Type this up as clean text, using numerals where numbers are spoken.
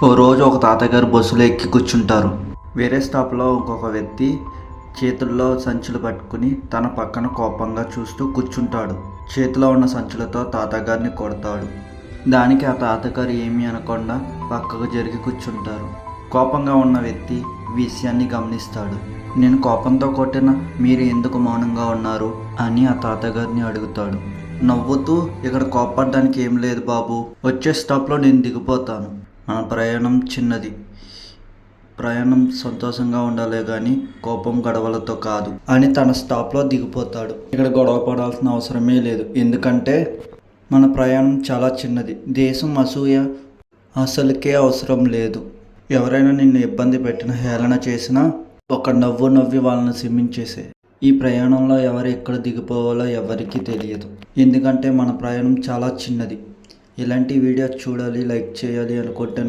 ఓ రోజు ఒక తాతగారు బస్సులో ఎక్కి కూర్చుంటారు. వేరే స్టాప్లో ఇంకొక వ్యక్తి చేతుల్లో సంచులు పట్టుకుని తన పక్కన కోపంగా చూస్తూ కూర్చుంటాడు. చేతిలో ఉన్న సంచులతో తాతగారిని కొడతాడు. దానికి ఆ తాతగారు ఏమీ అనకుండా పక్కకు జరిగి కూర్చుంటారు. కోపంగా ఉన్న వ్యక్తి విషయాన్ని గమనిస్తాడు. నేను కోపంతో కొట్టిన మీరు ఎందుకు మౌనంగా ఉన్నారు అని ఆ తాతగారిని అడుగుతాడు. నవ్వుతూ, ఇక్కడ కోపడడానికి ఏం లేదు బాబు, వచ్చే స్టాప్లో నేను దిగిపోతాను. మన ప్రయాణం చిన్నది, ప్రయాణం సంతోషంగా ఉండాలే కానీ కోపం గొడవలతో కాదు అని తన స్టాప్లో దిగిపోతాడు. ఇక్కడ గొడవ పడాల్సిన అవసరమే లేదు, ఎందుకంటే మన ప్రయాణం చాలా చిన్నది. దేశం అసూయ అసలుకే అవసరం లేదు. ఎవరైనా నిన్ను ఇబ్బంది పెట్టినా, హేళన చేసినా ఒక నవ్వు నవ్వి వాళ్ళని క్షమించేసే. ఈ ప్రయాణంలో ఎవరు ఎక్కడ దిగిపోవాలో ఎవరికీ తెలియదు, ఎందుకంటే మన ప్రయాణం చాలా చిన్నది. ఇలాంటి వీడియో చూడాలి, లైక్ చేయాలి అనుకుంటే నా